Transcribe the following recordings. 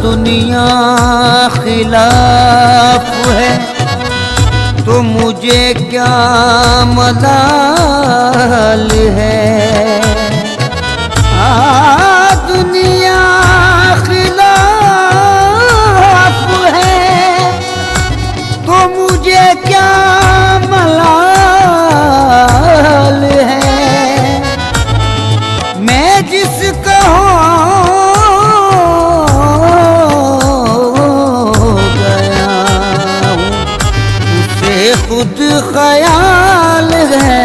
दुनिया खिलाफ है तो मुझे क्या मलाल है। दुनिया खिलाफ है तो मुझे क्या मलाल है। मैं जिसका खुद ख्याल है।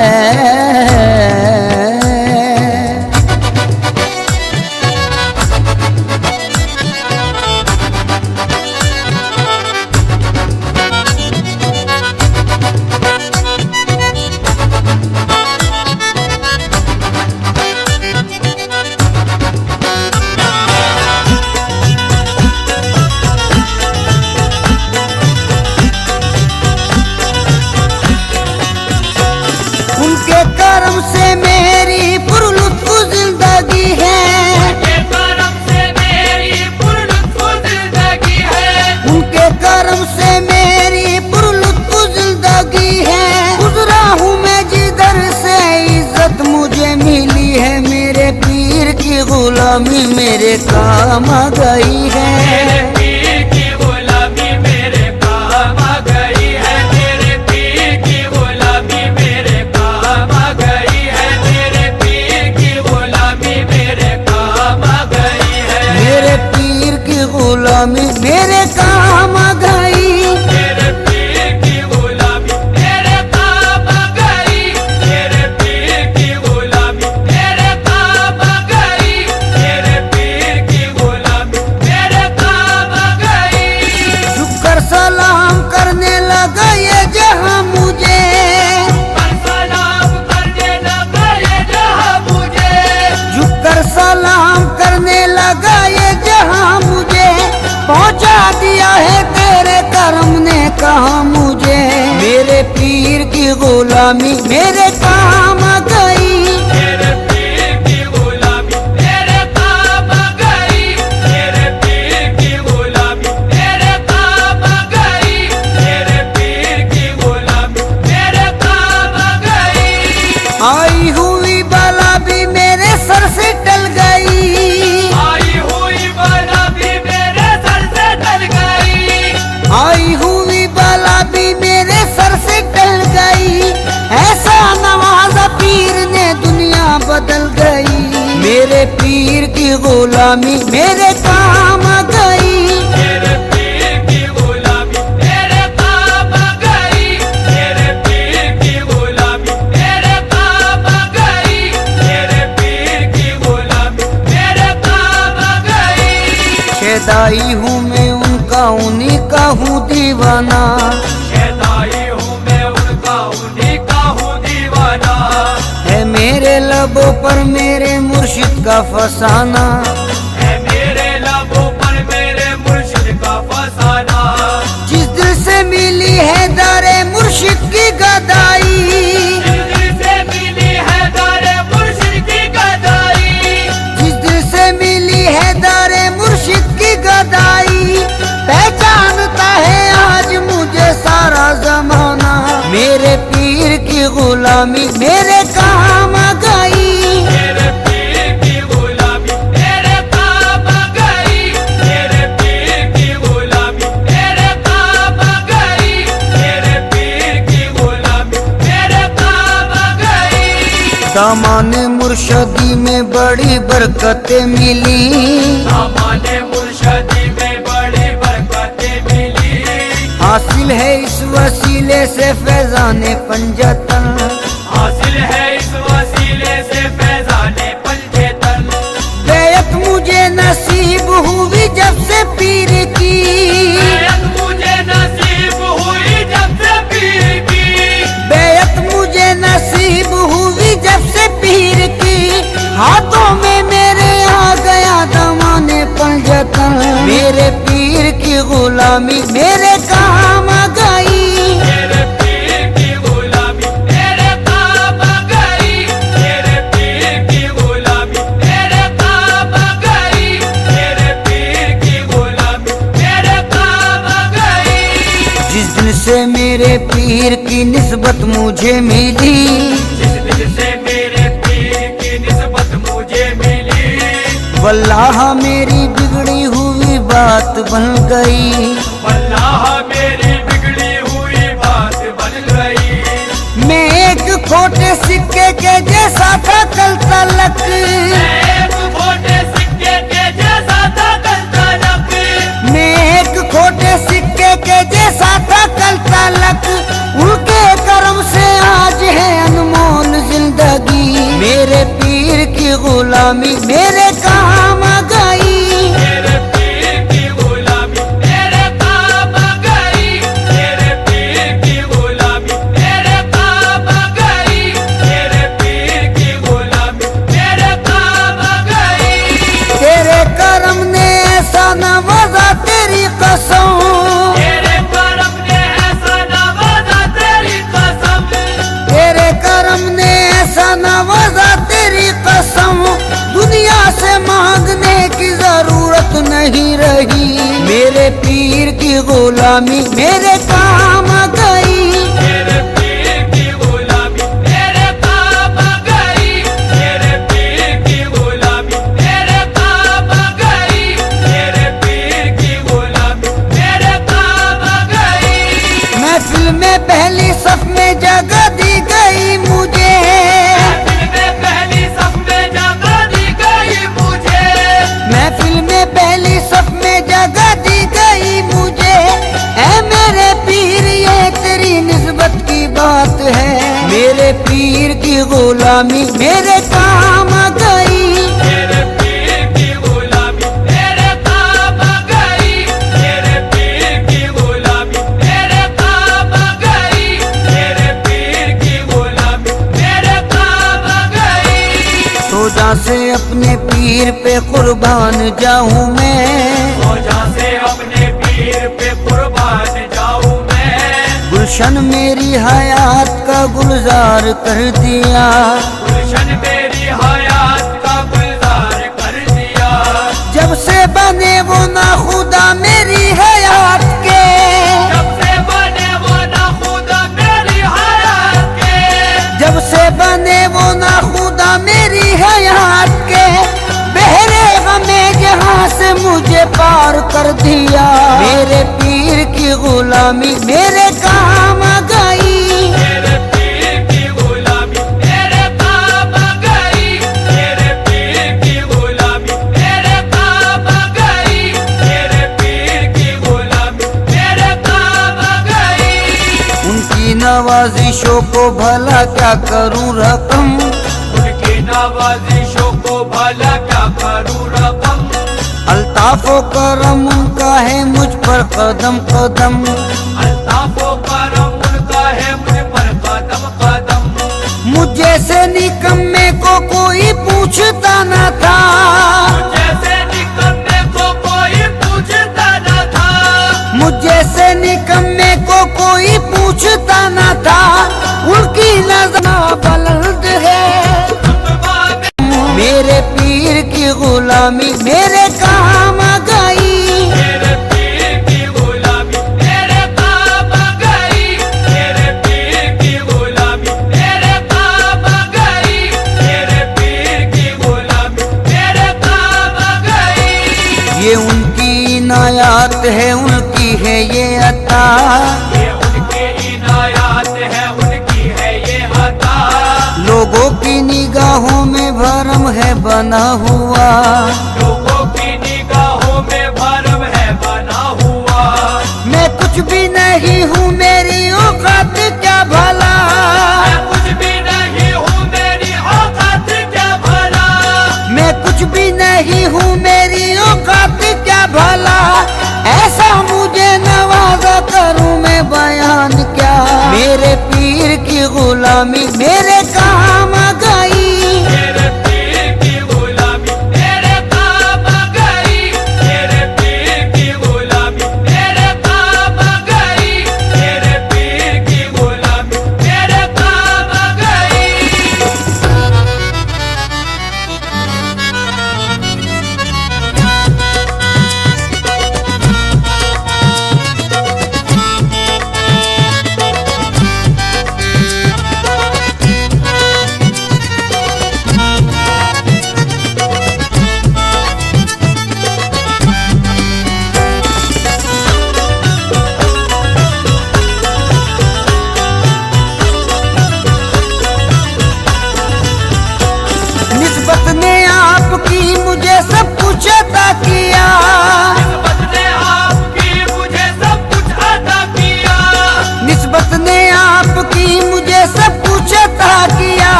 उनके कर्म से मेरी पुरलुत्फ जिंदगी है। उनके कर्म से मेरी पुरलुत्फ जिंदगी है। उनके कर्म से मेरी पुरलुत्फ जिंदगी है। गुजरा हूँ मैं जिधर से इज्जत मुझे मिली है। मेरे पीर की गुलामी मेरे काम आ गई है। गुलामी मेरे काम आ गई। मेरे पीर की गुलामी मेरे काम आ गई। मेरे पीर की गुलामी मेरे काम आ गई। मेरे पीर की गुलामी मेरे काम आ गई। झुककर सलाम करने लगा ये जहां मुझे। सलाम करने लगा ये जहां मुझे। झुककर सलाम करने लगा ये जहां मुझे। पहुंचा दिया है तेरे कर्म ने कहा मुझे। मेरे पीर की गुलामी मेरे काम आ गई। मेरे पीर की गुलामी मेरे काम आ गई। मेरे पीर की गुलामी मेरे काम आ गई। मेरे पीर की गुलामी मेरे काम आ गई। आई हुई बला भी मेरे सर से टल गई। आई हुई बला भी आई हुई बला भी मेरे सर से टल गई। ऐसा नवाजा पीर ने दुनिया बदल गई। मेरे पीर की गुलामी मेरे काम आ गई। मेरे पीर की गुलामी मेरे काम आ गई। मेरे पीर की गुलामी मेरे काम आ गई। मेरे पीर की गुलामी मेरे काम आ गई। शैदाई हूँ मैं उनका उन्हीं का हूँ दीवाना। शैदाई हूँ मैं उनका उन्हीं का हूँ दीवाना। है मेरे लबों पर मेरे मुर्शिद का फसाना। है मेरे लबों पर मेरे मुर्शिद का फसाना। जिस दिल से मिली है दारे मुर्शिद की गदाई। जिस दिल से मिली है दारे मुर्शिद की गदाई। जिस दिल से मिली है दारे मुर्शिद की गदाई। पहचानता है आज मुझे सारा जमाना। मेरे पीर की गुलामी मेरे काम आ गई। मेरे पीर की गुलामी मेरे काम आ गई। मेरे पीर की गुलामी मेरे काम आ गई। मेरे पीर की गुलामी मेरे काम आ गई। दामाने मुर्शदी में बड़ी बरकतें मिली। दामाने मुर्शदी में बड़ी बरकतें मिली। हासिल है इस वसीले से फैजाने पंजतन। हासिल है इस वसीले से फैजाने पंजतन। बेयत मुझे नसीब हुई बदल, मेरे पीर की गुलामी मेरे काम आ गई। मेरे पीर की गुलामी मेरे काम आ गई, मेरे पीर की गुलामी मेरे काम आ गई, मेरे पीर की गुलामी मेरे काम आ गई। जिस दिन से मेरे पीर की निस्बत मुझे मिली, जिस दिन से मेरे पीर की निस्बत मुझे मिली, वल्लाह मेरी बिगड़ी हुई बात बन गई। वल्लाह मेरी बिगड़ी हुई बात बन गई। मैं एक खोटे सिक्के के जैसा था कल तलक, एक खोटे सिक्के के जैसा था कल तलक, मैं एक खोटे सिक्के के जैसा था कल तलक। उनके करम से आज है अनमोल जिंदगी, मेरे पीर की गुलामी मेरे काम आ गई। मेरे पीर की गुलामी मेरे काम आ गई, मेरे पीर की गुलामी मेरे काम आ गई, मेरे पीर की गुलामी मेरे काम आ गई। तेरे करम ने ऐसा नवाजा तेरी कसम, तेरे करम ने ऐसा नवाजा तेरी कसम, तेरे करम ने ऐसा नवाजा तेरी कसम। दुनिया से मांगने की जरूरत नहीं रही, मेरे पीर की गुलामी मेरे काम आ गई। मेरे पीर की गुलामी मेरे काम आ गई, मेरे पीर की गुलामी मेरे काम आ गई, मेरे पीर की गुलामी मेरे काम आ गई। महफिल में पहली सफ में जगह दी गई मुझे, महफिल में पहली सफ में जगह दी गई मुझे, महफिल में पहली सफ में जगह दी गई मुझे। ऐ मेरे पीर ये तेरी निस्बत की बात है, मेरे पीर की गुलामी मेरे काम आ गई। मेरे पीर की गुलामी मेरे काम आ गई, मेरे पीर की गुलामी मेरे काम आ गई, मेरे पीर की गुलामी मेरे काम आ गई। सोजा से अपने पीर पे कुर्बान जाऊं मैं, रोजा से अपने पीर पे कुर्बान जाऊं मैं, गुलशन मेरी हयात का गुलजार कर दिया। गुलशन मेरी हयात का गुलजार कर दिया। जब से बने वो ना खुदा मेरी हयात के, जब से बने वो ना खुदा मेरी हयात के, जब से बने वो ना खुदा मेरी हयात के। बहरे गमे जहां से मुझे पार कर दिया, मेरे पीर की गुलामी मेरे काम आ गई। मेरे पीर की गुलामी मेरे काम आ गई, मेरे पीर की गुलामी मेरे काम आ गई, मेरे पीर की गुलामी मेरे काम आ गई। उनकी नवाजिशों को भला क्या करूं रकम, उनकी नवाजिशों को भला क्या करूं रकम, अल्ताफो करम उनका है मुझ पर कदम कदम। अल्ताफो करम उनका है मुझ पर कदम कदम। मुझ जैसे निकम्मे को कोई पूछता न था, जैसे निकम्मे को कोई पूछता न था, मुझ जैसे निकम्मे को कोई पूछता न था। उनकी नज़र बुलंद है, मेरे पीर की गुलामी मेरे काम आ गई। मेरे पीर की गुलामी मेरे काम आ गई, मेरे पीर की गुलामी मेरे काम आ गई, मेरे पीर की गुलामी मेरे काम आ गई। ये उनकी इनायत है, उनकी है ये अता, ये उनकी इनायत है, उनकी है ये अता। लोगों की निगाहों में भरम है बना हुआ, लोगों की निगाहों में भरम है बना हुआ। मैं कुछ भी नहीं हूँ मेरी औकात क्या भला, मैं कुछ भी नहीं हूँ मेरी औकात क्या भला, मैं कुछ भी नहीं हूँ मेरी औकात क्या भला। ऐसा मुझे नवाजा करूँ मैं बयान क्या, मेरे पीर की गुलामी मेरे काम आ गई। मेरे पीर की गुलामी मेरे काम आ गई, मेरे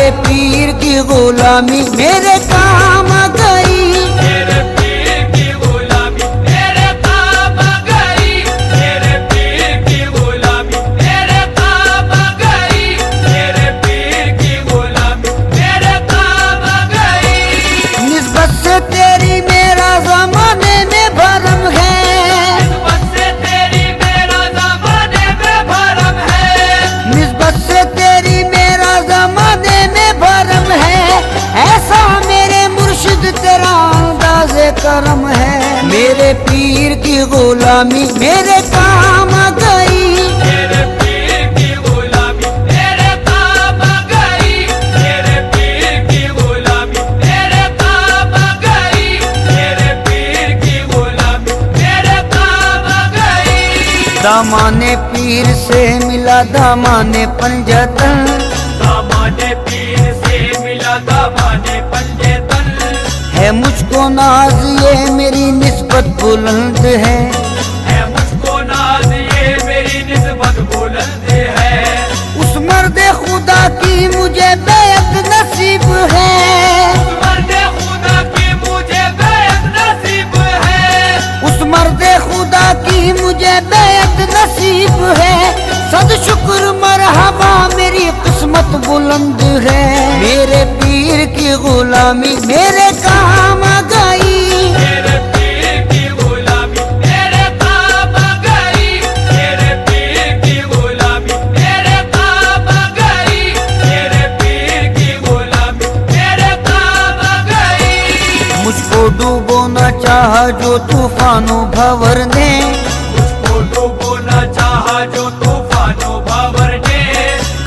मेरे पीर की गुलामी मेरे काम आ गई। मेरे पीर की गुलामी मेरे काम आ गई। मेरे पीर की गुलामी मेरे काम आ गई। मेरे पीर की गुलामी मेरे काम आ गई। निस्बत से तेरी मेरा ज़माने में भरम है, निस्बत से तेरी मेरा ज़माने में भरम है। निस्बत से तेरी मेरा ज़माने में भरम है। ऐसा मेरे मुर्शिद तेरा अंदाज़े करम है। मेरे पीर की गुलामी मेरे काम आ गई। मेरे पीर की गुलामी मेरे काम आ गई। मेरे पीर की गुलामी मेरे काम आ गई। मेरे पीर की गुलामी मेरे काम आ गई। दामाने पीर से मिला दामाने पंजतन, दामाने पीर से मिला दामाने पंजतन। है मुझको नाज ये मेरी निस्बत बुलंद है। है मुझको नाज ये मेरी निस्बत बुलंद है। उस मर्द खुदा की मुझे बेअत नसीब है। मर्द खुदा की मुझे बेअत नसीब है। उस मर्द खुदा की मुझे बेअत नसीब है। सद शुक्र मरहबा मेरी किस्मत बुलंद है। मेरे पीर की गुलामी मेरे काम आ गई। मेरे पीर की गुलामी मेरे काम आ गई। मेरे पीर की गुलामी मेरे काम आ गई। मेरे पीर की गुलामी मेरे काम आ गई। मुझको डूबोना चाहा जो तूफानों भंवर ने, मुझको डूबोना चाहा जो तूफानों भंवर ने।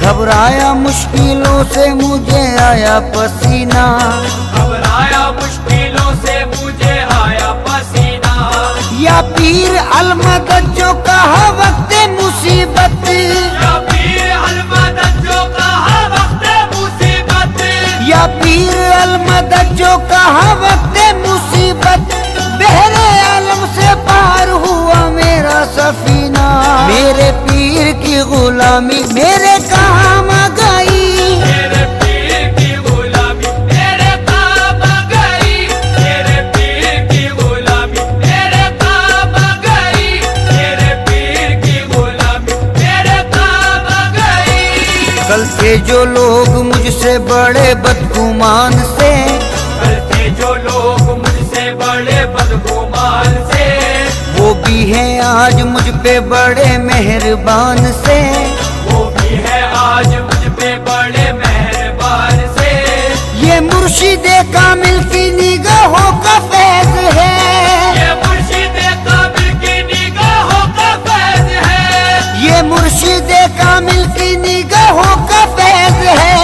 घबराया मुश्किलों से मुझे आया पसीना। घबराया मुश्किलों से मुझे आया पसीना। या पीर अलमदद जो कहा वक्त मुसीबत, या पीर अलमदद जो कहा वक्त मुसीबत। या पीर अलमदद जो कहा वक्त मुसीबत। बहरे आलम से पार हुआ मेरा सफीना। मेरे पीर की गुलामी मेरे काम आ गई। मेरे पीर की गुलामी मेरे काम आ गई। मेरे पीर की गुलामी मेरे काम आ गई। मेरे पीर की गुलामी मेरे काम आ गई। कल के जो लोग मुझसे बड़े बदगुमान से, कल के जो लोग मुझसे बड़े बदगुमान से। वो भी हैं आज मुझ पे बड़े मेहरबान से। वो भी है आज मुझ पे बड़े मेहरबान से। ये मुर्शिदे कामिल की निगाहों का फैज है। ये मुर्शिदे कामिल की निगाहों का फैज है। ये मुर्शिदे कामिल की निगाहों का फैज है।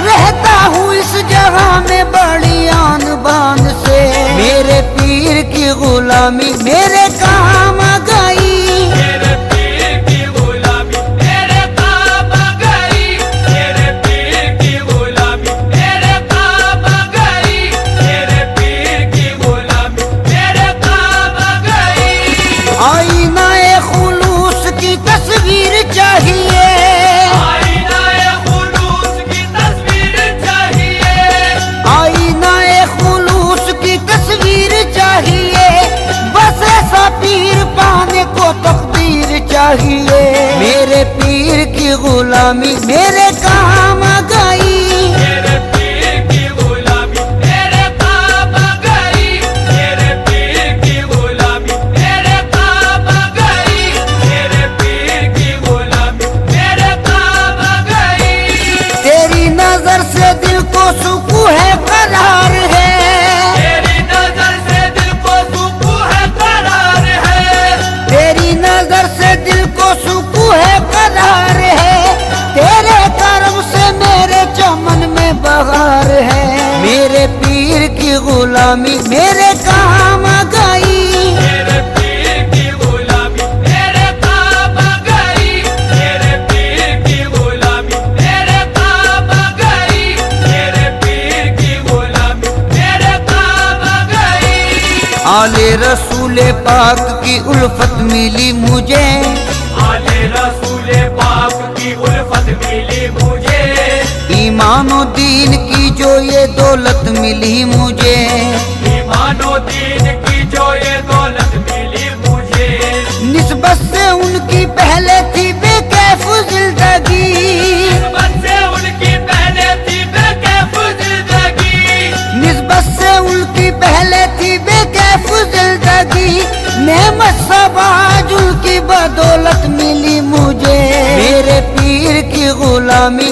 रहता हूँ इस जगह में बड़ी आन बान से। मेरे पीर की गुलामी मेरे काम आ गई। मेरे पीर की गुलामी मेरे काम आ गई। मेरे पीर की गुलामी मेरे काम आ गई। मेरे पीर की गुलामी मेरे काम आ गई। आईना-ए खुलूस की तस्वीर चाहिए। आईना-ए खुलूस की तस्वीर चाहिए। आईना-ए खुलूस की तस्वीर चाहिए। बस ऐसा पीर पाने को तकदीर चाहिए। मेरे पीर की गुलामी मेरे काम आ गई। मेरे पीर की गुलामी मेरे काम आ गई। मेरे पीर की गुलामी मेरे काम आ गई। मेरे पीर की गुलामी मेरे काम आ गई। तेरी नजर से दिल को सुकून है करार है। तेरी नजर से दिल को सुकून है करार है। तेरी नजर से दिल को सुकून है करार है। तेरे करम से मेरे चमन में बहार है। मेरे पीर की गुलामी मेरे काम आ गई। मेरे पीर की गुलामी मेरे काम आ गई। मेरे पीर की गुलामी मेरे काम आ गई। मेरे पीर की गुलामी मेरे काम आ गई। आले रसूले पाक की उल्फत मिली मुझे। आले रसूले पाक की उल्फत मिली मुझे। ईमानो दीन की जो ये दौलत मिली मुझे, ईमानो दीन की जो ये दौलत मिली मुझे, निस्बत से उनकी पहले थी बेकैफ जिंदगी, निस्बत से उनकी पहले थी बेकैफ जिंदगी, निस्बत से उनकी पहले थी बेकैफ जिंदगी, नेमत सबाज उनकी बदौलत मिली मुझे। मेरे पीर की गुलामी